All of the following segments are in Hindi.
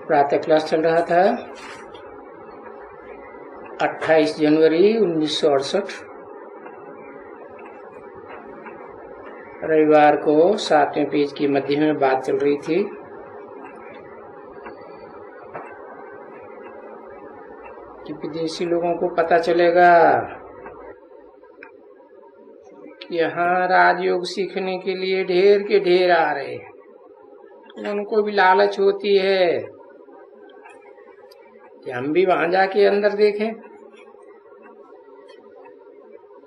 प्रातः क्लास चल रहा था 28 जनवरी 1968 रविवार को 7वें पेज की मध्य में बात चल रही थी कि विदेशी लोगों को पता चलेगा कि यहाँ राजयोग सीखने के लिए ढेर के ढेर आ रहे हैं। उनको भी लालच होती है कि हम भी वहां जाके अंदर देखें।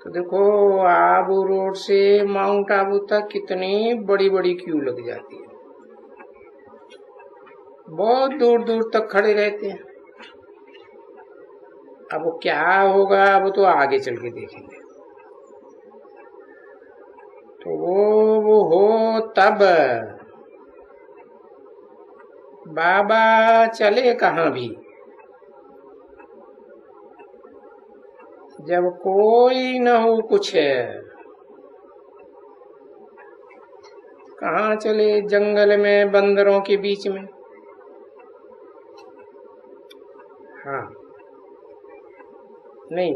तो देखो, आबू रोड से माउंट आबू तक कितनी बड़ी बड़ी क्यू लग जाती है। बहुत दूर दूर तक खड़े रहते हैं। अब वो क्या होगा वो तो आगे चल के देखेंगे। तो वो हो तब बाबा चले कहाँ भी, जब कोई न हो कुछ है। कहाँ चले? जंगल में बंदरों के बीच में। हाँ, नहीं,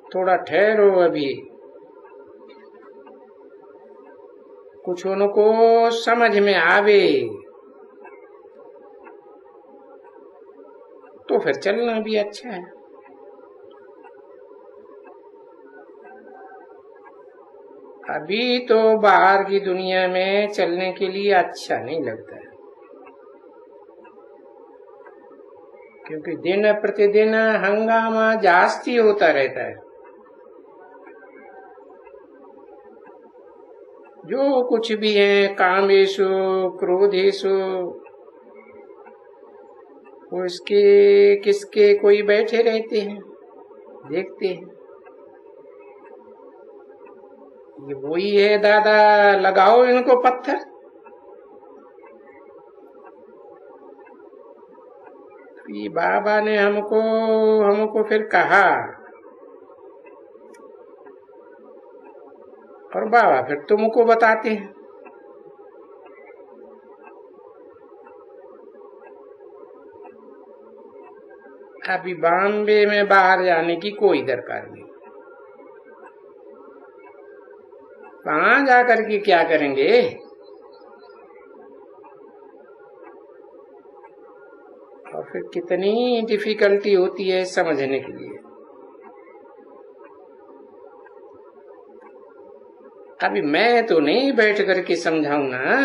थोड़ा ठहरो, अभी कुछ उनको समझ में आवे तो फिर चलना भी अच्छा है। अभी तो बाहर की दुनिया में चलने के लिए अच्छा नहीं लगता है, क्योंकि दिन प्रतिदिन हंगामा जास्ती होता रहता है। जो कुछ भी है, कामेशु क्रोधेशु, वो इसके किसके कोई बैठे रहते हैं, देखते हैं। ये वही है दादा, लगाओ इनको पत्थर। ये बाबा ने हमको फिर कहा, और बाबा फिर तुमको बताते हैं। अभी बॉम्बे में बाहर जाने की कोई दरकार नहीं। वहां जाकर के क्या करेंगे? और फिर कितनी डिफिकल्टी होती है समझने के लिए। अभी मैं तो नहीं बैठ करके समझाऊंगा,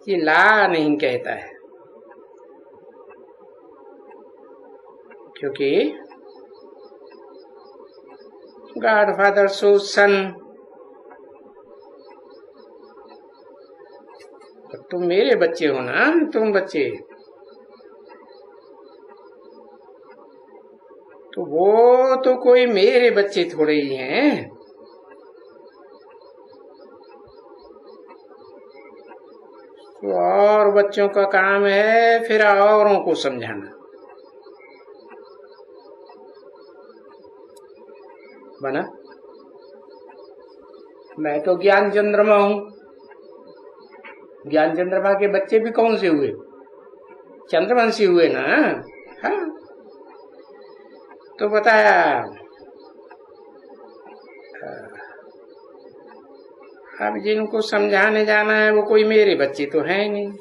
ये ला नहीं कहता है, क्योंकि गॉडफादर सो सन, तुम मेरे बच्चे हो ना, तुम बच्चे। तो वो तो कोई मेरे बच्चे थोड़े ही हैं। तो और बच्चों का काम है फिर औरों को समझाना। बना, मैं तो ज्ञान चंद्रमा हूं। ज्ञान चंद्रमा के बच्चे भी कौन से हुए? चंद्रवंशी हुए ना। हाँ, तो बताया। अब जिनको समझाने जाना है वो कोई मेरे बच्चे तो हैं नहीं।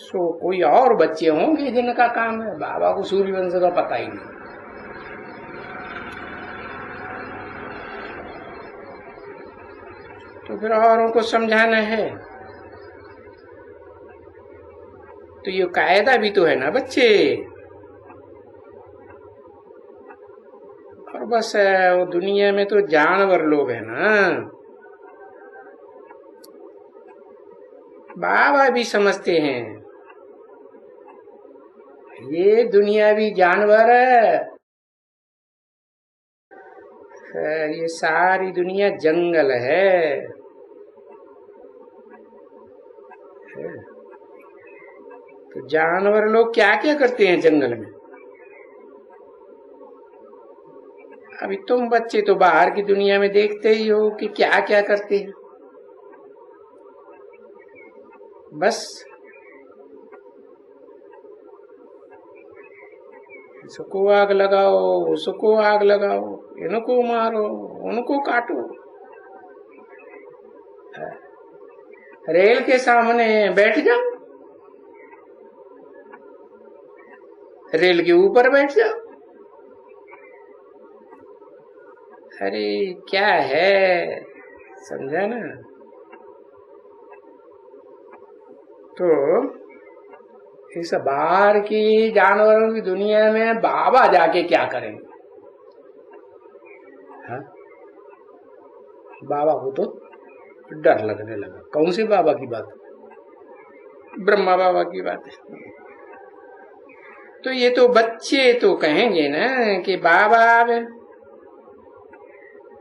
सो कोई और बच्चे होंगे जिनका काम है। बाबा को सूर्यवंश का पता ही नहीं। तो फिर औरों को समझाना है, तो ये कायदा भी तो है ना बच्चे। और बस वो दुनिया में तो जानवर लोग हैं ना। बाबा भी समझते हैं ये दुनियावी जानवर है, ये सारी दुनिया जंगल है। तो जानवर लोग क्या क्या करते हैं जंगल में? अभी तुम बच्चे तो बाहर की दुनिया में देखते ही हो कि क्या क्या करते हैं। बस इसको आग लगाओ, उसको आग लगाओ, इनको मारो, उनको काटो। रेल के सामने बैठ जाओ, रेल के ऊपर बैठ जाओ। अरे क्या है, समझा ना? तो इस बाहर की जानवरों की दुनिया में बाबा जाके क्या करेंगे? हाँ? बाबा को तो डर लगने लगा। कौन सी बाबा की बात? ब्रह्मा बाबा की बात है। तो ये तो बच्चे तो कहेंगे ना कि बाबा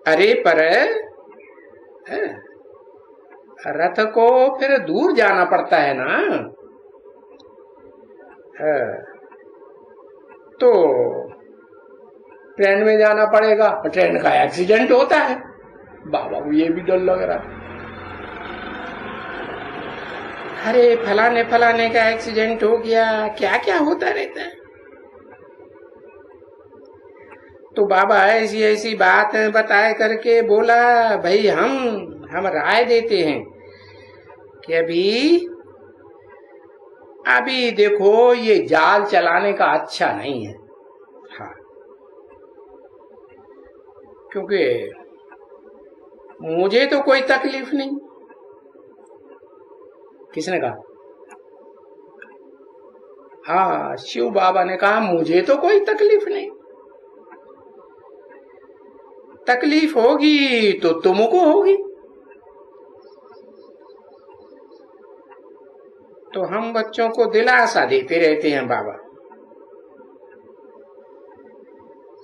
अरे पर रथ को फिर दूर जाना पड़ता है ना। तो ट्रेन में जाना पड़ेगा, ट्रेन का एक्सीडेंट होता है। बाबा को ये भी डर लग रहा, अरे फलाने फलाने का एक्सीडेंट हो गया, क्या क्या होता रहता है। तो बाबा ऐसी ऐसी बात बताए करके बोला, भाई हम राय देते हैं कि अभी देखो ये जाल चलाने का अच्छा नहीं है। हाँ, क्योंकि मुझे तो कोई तकलीफ नहीं। किसने कहा? हाँ, शिव बाबा ने कहा मुझे तो कोई तकलीफ नहीं। तकलीफ होगी तो तुमको होगी। तो हम बच्चों को दिलासा देते रहते हैं बाबा,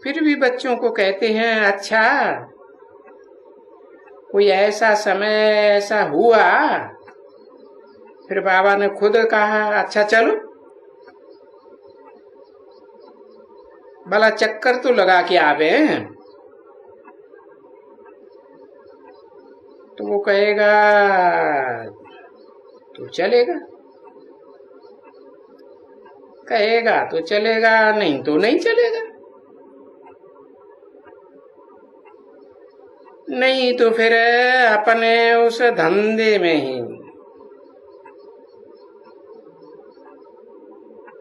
फिर भी बच्चों को कहते हैं अच्छा कोई ऐसा समय ऐसा हुआ, फिर बाबा ने खुद कहा अच्छा चलो भला चक्कर तो लगा के आवे। तो वो कहेगा तो चलेगा, कहेगा तो चलेगा, नहीं तो नहीं चलेगा। नहीं तो फिर अपने उस धंधे में ही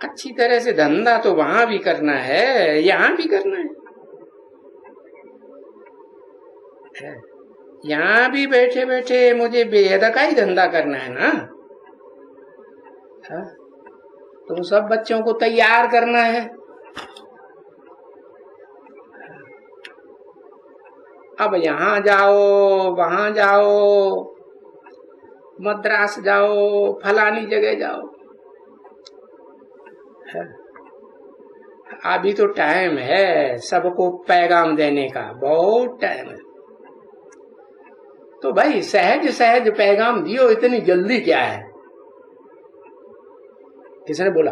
अच्छी तरह से धंधा तो वहां भी करना है, यहां भी करना है। यहां भी बैठे बैठे मुझे बेहद का ही धंधा करना है ना। तुम सब बच्चों को तैयार करना है। अब यहाँ जाओ, वहां जाओ, मद्रास जाओ, फलानी जगह जाओ। अभी तो टाइम है सबको पैगाम देने का, बहुत टाइम है। तो भाई सहज सहज पैगाम दियो, इतनी जल्दी क्या है? किसने बोला?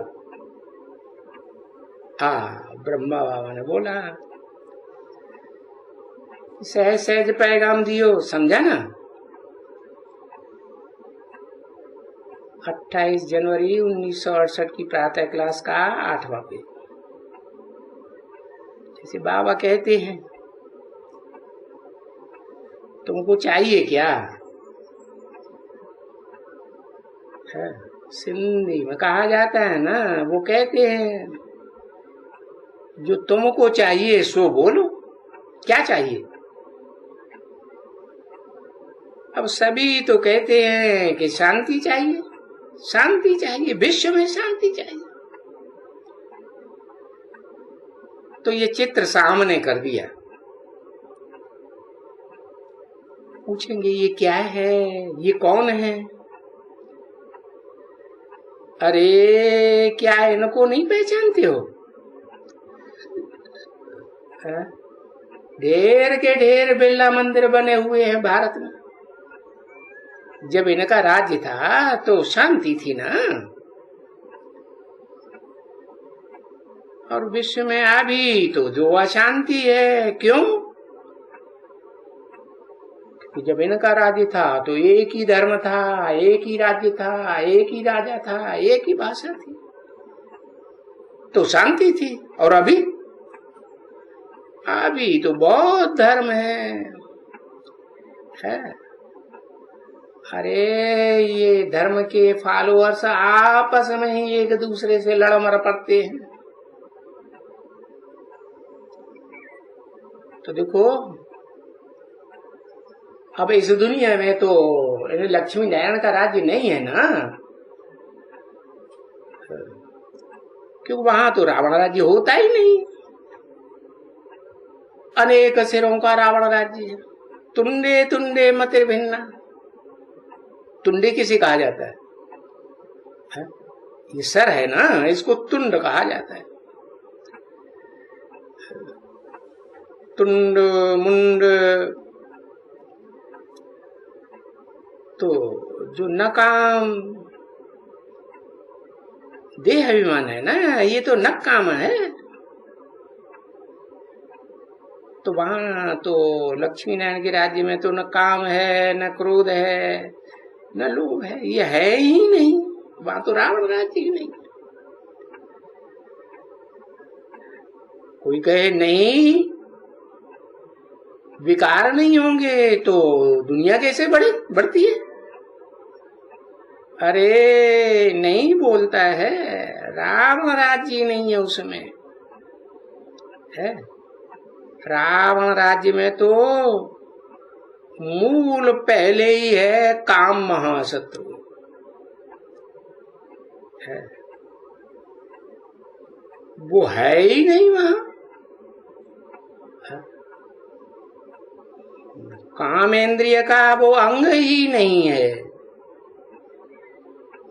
हाँ, ब्रह्मा बाबा ने बोला सहज सहज पैगाम दियो, समझा ना? 28 जनवरी 1968 की प्रातः क्लास का 8वां पेज। जैसे बाबा कहते हैं तुमको चाहिए क्या है? सिंधी में कहा जाता है ना, वो कहते हैं जो तुमको चाहिए सो बोलो, क्या चाहिए? अब सभी तो कहते हैं कि शांति चाहिए, शांति चाहिए, विश्व में शांति चाहिए। तो ये चित्र सामने कर दिया। पूछेंगे ये क्या है, ये कौन है? अरे क्या इनको नहीं पहचानते हो? ढेर के ढेर बिरला मंदिर बने हुए हैं भारत में। जब इनका राज्य था तो शांति थी ना। और विश्व में अभी तो जो अशांति है, क्यों? जब इनका राज्य था तो एक ही धर्म था, एक ही राज्य था, एक ही राजा था, एक ही भाषा थी, तो शांति थी। और अभी तो बहुत धर्म है। अरे ये धर्म के फॉलोअर्स आपस में ही एक दूसरे से लड़ मर पड़ते हैं। तो देखो, अब इस दुनिया में तो लक्ष्मी नारायण का राज्य नहीं है ना, क्योंकि वहां तो रावण राज्य होता ही नहीं। अनेक सिरों का रावण राज्य है। तुंडे तुंडे मतिर भिन्ना। तुंडे किसे कहा जाता है? ये सर है ना, इसको तुंड कहा जाता है। तुंड मुंड, तो जो नकाम देह अभिमान है ना, ये तो नकाम है। तो वहां तो लक्ष्मी नारायण के राज्य में तो न काम है, न क्रोध है, न लोभ है, ये है ही नहीं। वहां तो रावण राज्य ही नहीं। कोई कहे नहीं, विकार नहीं होंगे तो दुनिया कैसे बढ़ती है? अरे नहीं बोलता है, रावण राज्य नहीं है उसमें है। रावण राज्य में तो मूल पहले ही है काम महाशत्रु है, वो है ही नहीं वहां। कामेंद्रिय का वो अंग ही नहीं है,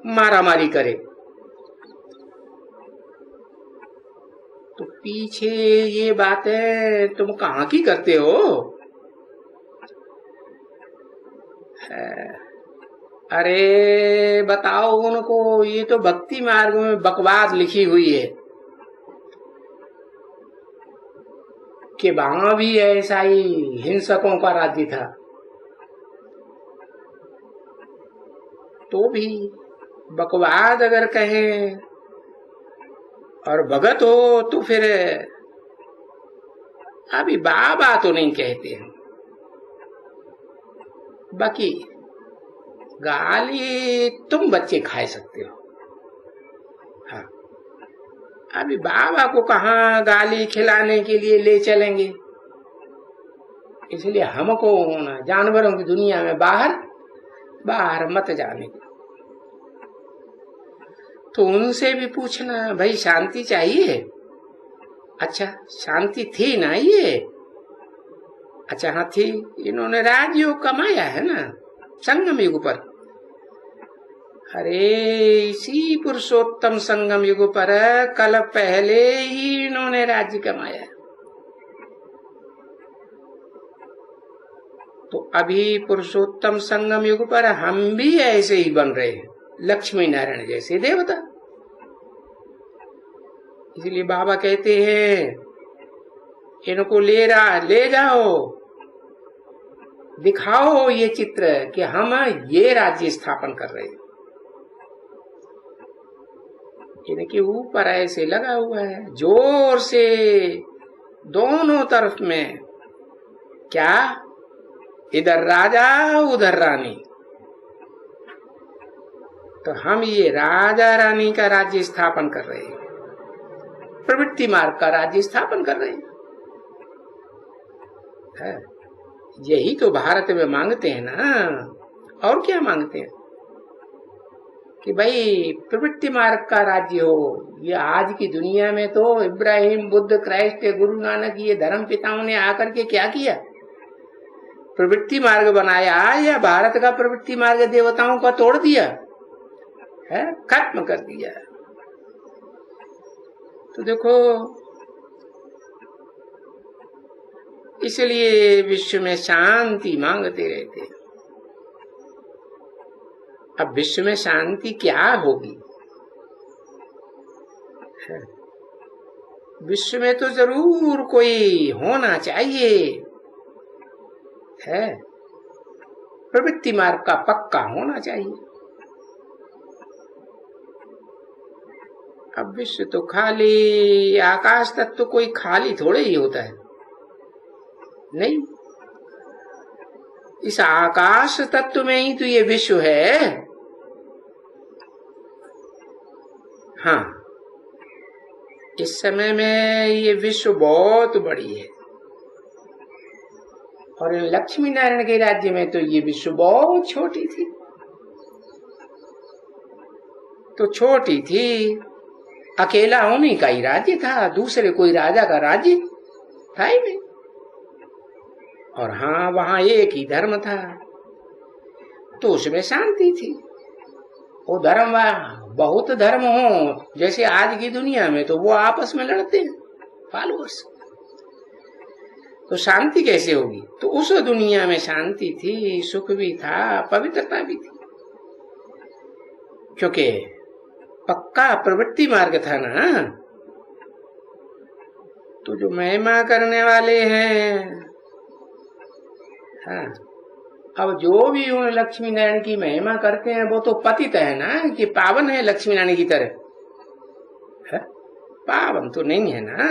मारामारी करे। तो पीछे ये बातें तुम कहाँ की करते हो? अरे बताओ उनको, ये तो भक्ति मार्ग में बकवास लिखी हुई है कि वहां भी ऐसा ही हिंसकों का राज्य था, तो भी बकवास अगर कहें और भगत हो तो फिर अभी बाबा तो नहीं कहते हैं। बाकी गाली तुम बच्चे खा सकते हो। हाँ, अभी बाबा को कहाँ गाली खिलाने के लिए ले चलेंगे? इसलिए हमको होना जानवरों की दुनिया में बाहर मत जाने। तो उनसे भी पूछना, भाई शांति चाहिए? अच्छा शांति थी ना ये? अच्छा हाँ थी। इन्होंने राजयोग कमाया है ना संगम युग पर। अरे इसी पुरुषोत्तम संगम युग पर कल पहले ही इन्होंने राज्य कमाया। तो अभी पुरुषोत्तम संगम युग पर हम भी ऐसे ही बन रहे हैं, लक्ष्मी नारायण जैसे देवता। इसलिए बाबा कहते हैं इनको ले जाओ, दिखाओ ये चित्र कि हम ये राज्य स्थापन कर रहे हैं। इनके ऊपर ऐसे लगा हुआ है जोर से दोनों तरफ में, क्या इधर राजा उधर रानी। तो हम ये राजा रानी का राज्य स्थापन कर रहे हैं, प्रवृत्ति मार्ग का राज्य स्थापन कर रहे हैं। यही तो भारत में मांगते हैं ना, और क्या मांगते हैं कि भाई प्रवृत्ति मार्ग का राज्य हो। ये आज की दुनिया में तो इब्राहिम, बुद्ध, क्राइस्ट, गुरु नानक, ये धर्म पिताओं ने आकर के क्या किया? प्रवृत्ति मार्ग बनाया, या भारत का प्रवृत्ति मार्ग देवताओं का तोड़ दिया है, खत्म कर दिया। तो देखो, इसलिए विश्व में शांति मांगते रहते हैं। अब विश्व में शांति क्या होगी? विश्व में तो जरूर कोई होना चाहिए, है प्रवृत्ति मार्ग का पक्का होना चाहिए। अब विश्व तो खाली, आकाश तत्व तो कोई खाली थोड़े ही होता है, नहीं, इस आकाश तत्व में ही तो ये विश्व है। हाँ, इस समय में ये विश्व बहुत बड़ी है, और लक्ष्मी नारायण के राज्य में तो ये विश्व बहुत छोटी थी। तो छोटी थी, अकेला उन्हीं का ही राज्य था, दूसरे कोई राजा का राज्य था ही नहीं। और हाँ, वहां एक ही धर्म था, तो उसमें शांति थी। वो धर्म, बहुत धर्म हो जैसे आज की दुनिया में, तो वो आपस में लड़ते हैं फॉलोअर्स, तो शांति कैसे होगी? तो उस दुनिया में शांति थी, सुख भी था, पवित्रता भी थी, क्योंकि पक्का प्रवृत्ति मार्ग था ना। तो जो महिमा करने वाले हैं, हाँ, अब जो भी उन लक्ष्मी नारायण की महिमा करते हैं वो तो पतित है ना, कि पावन है लक्ष्मी नारायण की तरह है? पावन तो नहीं है ना।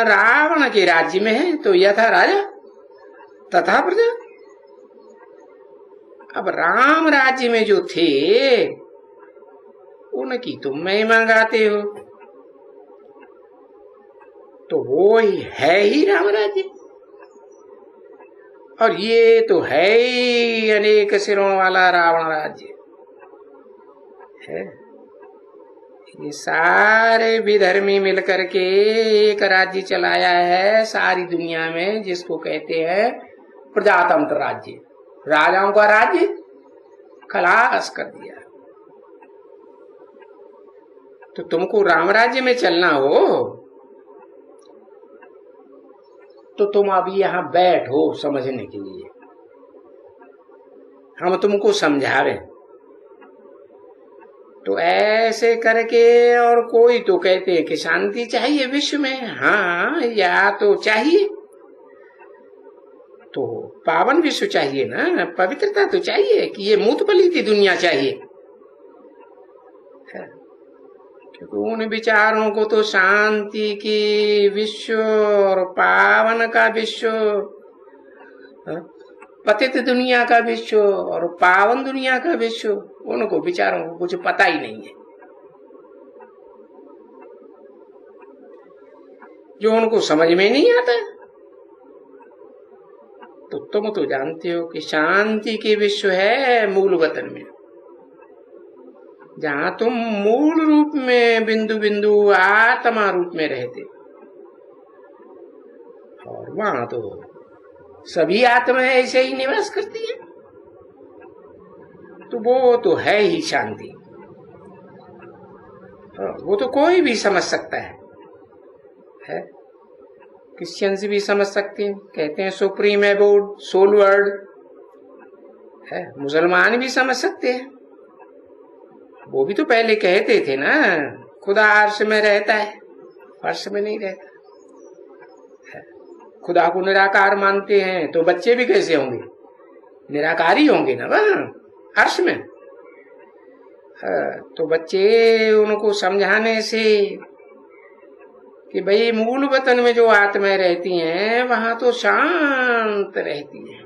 रावण के राज्य में है तो यथा राजा तथा प्रजा। अब राम राज्य में जो थे उनकी तुम महिमा गाते हो, तो वो ही है ही राम राज्य। और ये तो है ही अनेक सिरों वाला रावण राज्य है। ये सारे विधर्मी मिलकर के एक राज्य चलाया है सारी दुनिया में, जिसको कहते हैं प्रजातंत्र राज्य। राजाओं का राज्य खलास कर दिया। तो तुमको राम राज्य में चलना हो तो तुम अभी यहां बैठो समझने के लिए, हम तुमको समझावे। तो ऐसे करके, और कोई तो कहते हैं कि शांति चाहिए विश्व में। हाँ, या तो चाहिए, तो पावन विश्व चाहिए ना, पवित्रता तो चाहिए, कि ये मूतपलीती दुनिया चाहिए। क्योंकि उन विचारों को तो शांति की विश्व और पावन का विश्व, पतित दुनिया का विश्व और पावन दुनिया का विश्व, उनको विचारों को कुछ पता ही नहीं है। जो उनको समझ में नहीं आता। तो तुम तो जानते हो कि शांति के विश्व है मूल वतन में, जहां तुम मूल रूप में बिंदु बिंदु आत्मा रूप में रहते, और वहां तो सभी आत्माएं ऐसे ही निवास करती है। तो वो तो है ही शांति। वो तो कोई भी समझ सकता है? क्रिश्चियंस भी समझ सकते हैं, कहते हैं सुप्रीम एबोर्ड सोल वर्ल्ड है। मुसलमान भी समझ सकते हैं, वो भी तो पहले कहते थे ना खुदा अर्श में रहता है, फर्श में नहीं रहता है। खुदा को निराकार मानते हैं तो बच्चे भी कैसे होंगे? निराकारी होंगे ना वहां अर्श में। तो बच्चे, उनको समझाने से कि भाई मूल वतन में जो आत्माएं रहती हैं वहां तो शांत रहती है,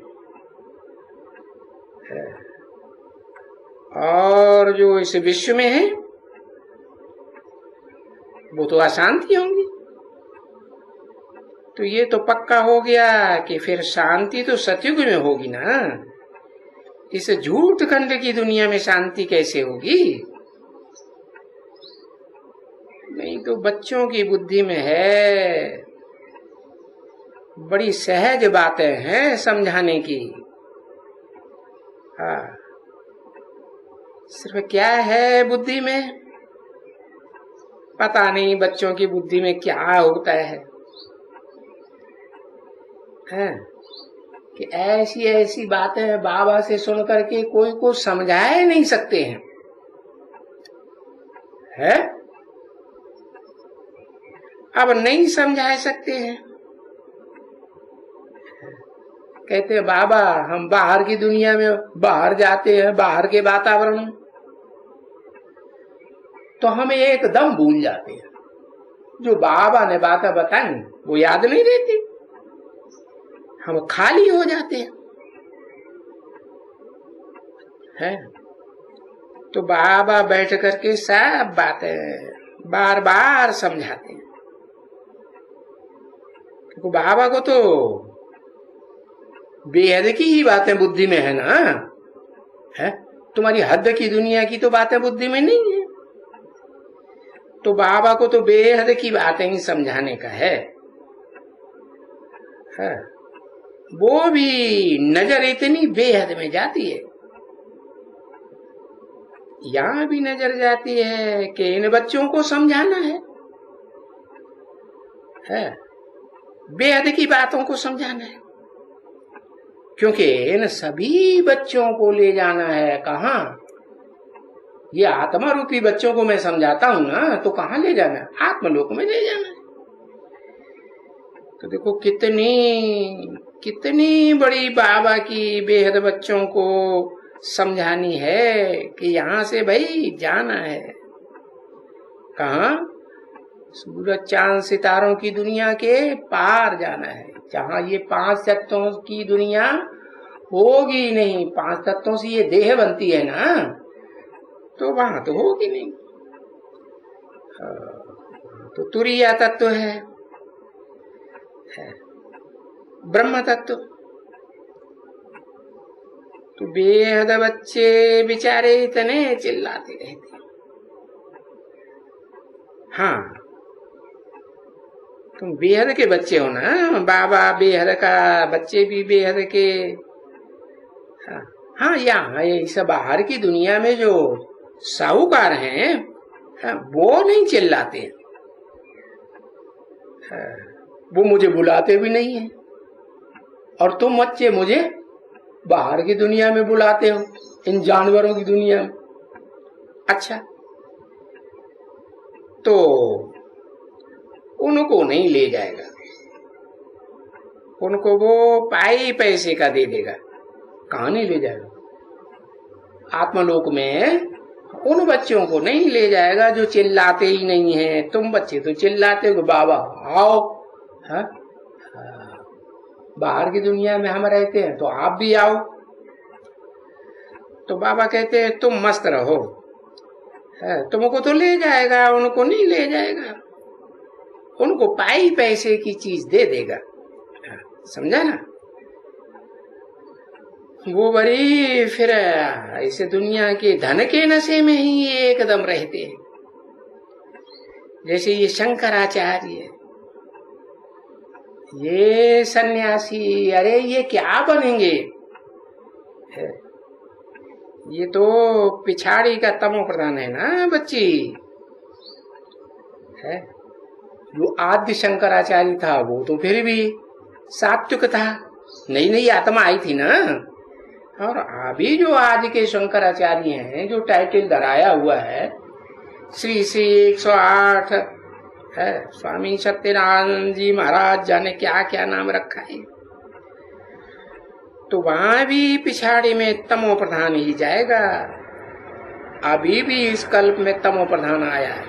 और जो इस विश्व में है वो तो अशांति होंगी। तो ये तो पक्का हो गया कि फिर शांति तो सतयुग में होगी ना। इस झूठ खंड की दुनिया में शांति कैसे होगी? नहीं तो बच्चों की बुद्धि में है, बड़ी सहज बातें हैं समझाने की। हाँ, सिर्फ क्या है बुद्धि में पता नहीं, बच्चों की बुद्धि में क्या होता है कि ऐसी ऐसी बातें बाबा से सुन करके कोई को समझा नहीं सकते हैं, है? अब नहीं समझा सकते हैं। कहते हैं बाबा हम बाहर की दुनिया में बाहर जाते हैं, बाहर के वातावरण में, तो हम एकदम भूल जाते हैं। जो बाबा ने बातें बताई वो याद नहीं रहती, हम खाली हो जाते हैं। तो बाबा बैठ करके सब बातें बार बार समझाते हैं, क्योंकि बाबा को तो बेहद की ही बातें बुद्धि में है ना, है? तुम्हारी हद की दुनिया की तो बातें बुद्धि में नहीं है। तो बाबा को तो बेहद की बातें ही समझाने का है। वो भी नजर इतनी बेहद में जाती है, यहां भी नजर जाती है कि इन बच्चों को समझाना है, बेहद की बातों को समझाना है, क्योंकि इन सभी बच्चों को ले जाना है कहाँ? ये आत्मा रूपी बच्चों को मैं समझाता हूं ना, तो कहाँ ले जाना है? आत्मलोक में ले जाना है। तो देखो कितनी बड़ी बाबा की बेहद बच्चों को समझानी है कि यहां से भाई जाना है कहाँ? सूरज चांद सितारों की दुनिया के पार जाना है, जहां ये 5 तत्वों की दुनिया होगी नहीं। 5 तत्वों से ये देह बनती है ना, तो वहां तो होगी नहीं। तो तुरीय तत्व है, ब्रह्म तत्व। तो बेहद बच्चे बेचारे इतने चिल्लाते रहते। हाँ, तुम बेहद के बच्चे हो ना, बाबा बेहद का, बच्चे भी बेहद के। हाँ, यहाँ इस बाहर की दुनिया में जो साहूकार हैं, वो नहीं चिल्लाते, वो मुझे बुलाते भी नहीं है। और तुम बच्चे मुझे बाहर की दुनिया में बुलाते हो, इन जानवरों की दुनिया में। अच्छा, तो उनको नहीं ले जाएगा, उनको वो पाई पैसे का दे देगा, कहां नहीं ले जाएगा? आत्मलोक में उन बच्चों को नहीं ले जाएगा जो चिल्लाते ही नहीं है। तुम बच्चे तो चिल्लाते हो बाबा आओ, हा? बाहर की दुनिया में हम रहते हैं तो आप भी आओ। तो बाबा कहते हैं तुम मस्त रहो, तुमको तो ले जाएगा, उनको नहीं ले जाएगा, उनको पाई पैसे की चीज दे देगा। समझा ना? वो बड़ी फिर ऐसे दुनिया के धन के नशे में ही एकदम रहते हैं। जैसे ये शंकराचार्य, ये सन्यासी, अरे ये क्या बनेंगे? ये तो पिछाड़ी का तमो प्रधान है ना बच्ची, है। जो आद्य शंकराचार्य था वो तो फिर भी सात्विक था, नई आत्मा आई थी ना। और अभी जो आज के शंकराचार्य हैं, जो टाइटल धराया हुआ है श्री 108 है, स्वामी सत्यनारायण जी महाराज जाने क्या क्या नाम रखा है, तो वहां भी पिछाड़ी में तमो प्रधान ही जाएगा। अभी भी इस कल्प में तमो प्रधान आया है।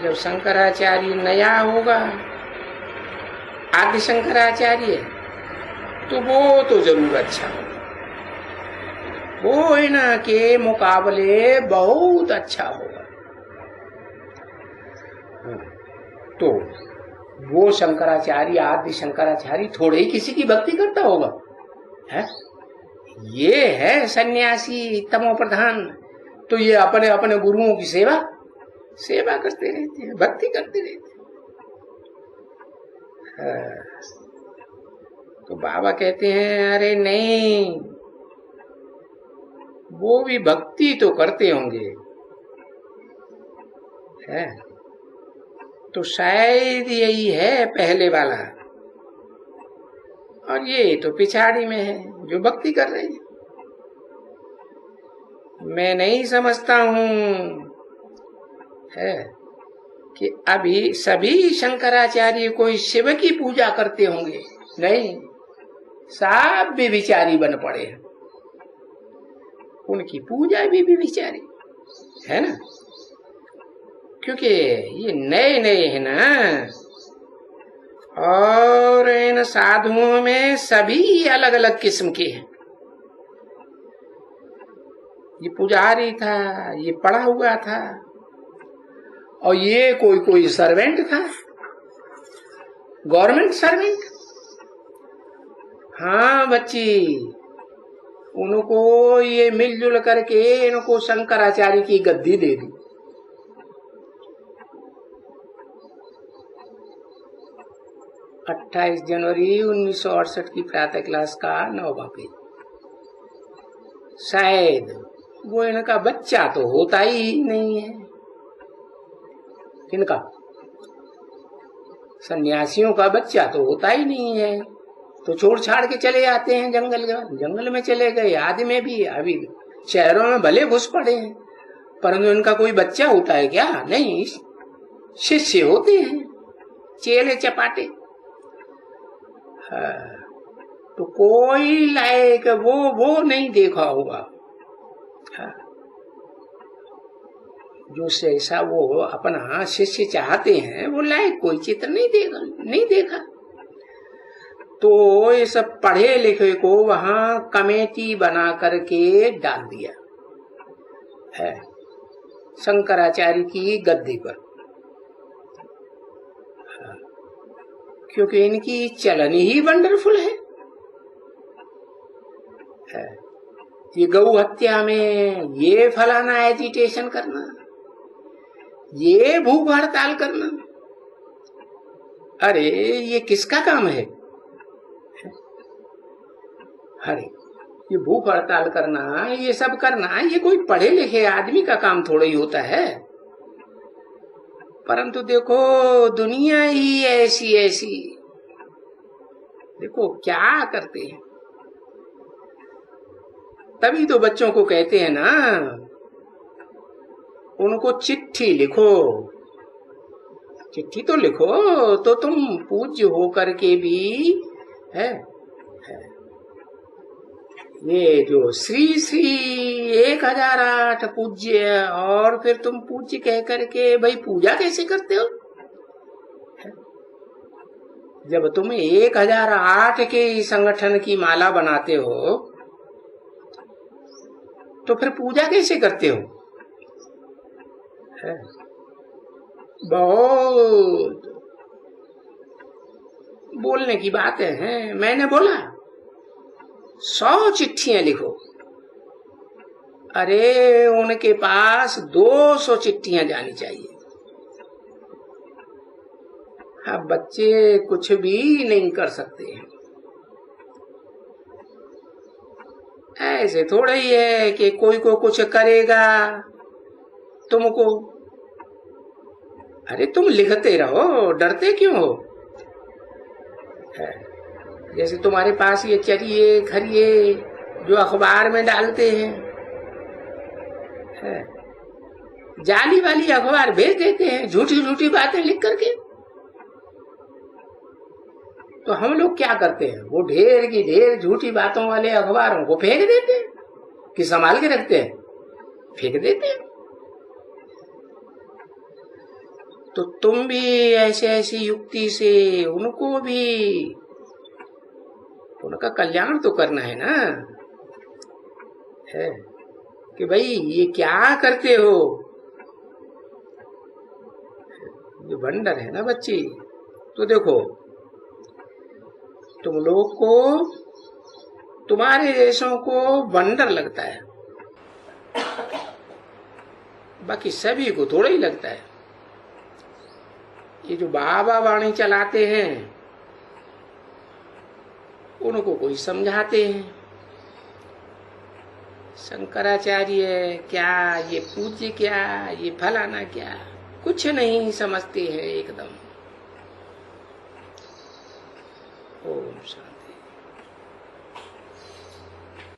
जब शंकराचार्य नया होगा, आदि शंकराचार्य, तो वो तो जरूर अच्छा होगा, वो इना के मुकाबले बहुत अच्छा होगा। तो वो शंकराचार्य, आदि शंकराचार्य थोड़े ही किसी की भक्ति करता होगा, है? ये है सन्यासी तमो प्रधान, तो ये अपने अपने गुरुओं की सेवा करते रहते हैं, भक्ति करते रहते हैं। तो बाबा कहते हैं अरे नहीं, वो भी भक्ति तो करते होंगे, है? तो शायद यही है पहले वाला, और ये तो पिछाड़ी में है जो भक्ति कर रहे हैं। मैं नहीं समझता हूं, है कि अभी सभी शंकराचार्य कोई शिव की पूजा करते होंगे? नहीं, सब भी विचारी बन पड़े हैं, उनकी पूजा भी विचारी है ना, क्योंकि ये नए नए है ना, और इन साधुओं में सभी अलग अलग किस्म के हैं। ये पुजारी था, ये पढ़ा हुआ था, और ये कोई सर्वेंट था, गवर्नमेंट सर्वेंट। हाँ बच्ची, उनको ये मिलजुल करके इनको शंकराचार्य की गद्दी दे दी। अट्ठाईस जनवरी 1968 की प्रातः क्लास का 9वां पेज। शायद वो इनका बच्चा तो होता ही नहीं है। किनका? सन्यासियों का बच्चा तो होता ही नहीं है, तो छोड़ छाड़ के चले जाते हैं जंगल में चले गए। आदि में भी अभी शहरों में भले घुस पड़े हैं, परंतु इनका कोई बच्चा होता है क्या? नहीं, शिष्य होते हैं, चेले चपाटे। तो कोई लायक वो नहीं देखा होगा। जो ऐसा वो अपना शिष्य चाहते हैं, वो लायक कोई चित्र नहीं देखा। तो ये सब पढ़े लिखे को वहां कमेटी बना करके डाल दिया है शंकराचार्य की गद्दी पर, क्योंकि इनकी चलन ही वंडरफुल है। ये गौ हत्या में ये फलाना एजिटेशन करना, ये भूख हड़ताल करना, अरे ये किसका काम है? अरे ये भूख हड़ताल करना, ये सब करना, ये कोई पढ़े लिखे आदमी का काम थोड़ा ही होता है। परंतु देखो दुनिया ही ऐसी देखो क्या करते हैं। तभी तो बच्चों को कहते हैं ना, उनको चिट्ठी लिखो, चिट्ठी तो लिखो, तो तुम पूज्य हो करके भी है ये जो श्री 1008 पूज्य, और फिर तुम पूज्य कह करके भाई पूजा कैसे करते हो? जब तुम 1008 के संगठन की माला बनाते हो, तो फिर पूजा कैसे करते हो? बहुत बोलने की बातें हैं। मैंने बोला 100 चिट्ठियां लिखो, अरे उनके पास 200 चिट्ठियां जानी चाहिए। अब बच्चे कुछ भी नहीं कर सकते हैं। ऐसे थोड़ा ही है कि कोई को कुछ करेगा तुमको। अरे तुम लिखते रहो, डरते क्यों हो? जैसे तुम्हारे पास ये चरिए खरिए जो अखबार में डालते हैं, जाली वाली अखबार भेज देते हैं, झूठी बातें लिख करके। तो हम लोग क्या करते हैं, वो ढेर की ढेर झूठी बातों वाले अखबारों को फेंक देते हैं कि संभाल के रखते हैं, फेंक देते हैं। तो तुम भी ऐसी युक्ति से उनको भी, उनका कल्याण तो करना है ना, है कि भाई ये क्या करते हो? ये वंडर है ना बच्ची। तो देखो तुम लोग को, तुम्हारे जैसों को वंडर लगता है, बाकी सभी को थोड़ा ही लगता है। ये जो बाबा वाणी चलाते हैं, उनको कोई समझाते हैं शंकराचार्य क्या, ये पूज्य क्या, ये फलाना क्या, कुछ नहीं समझते हैं एकदम।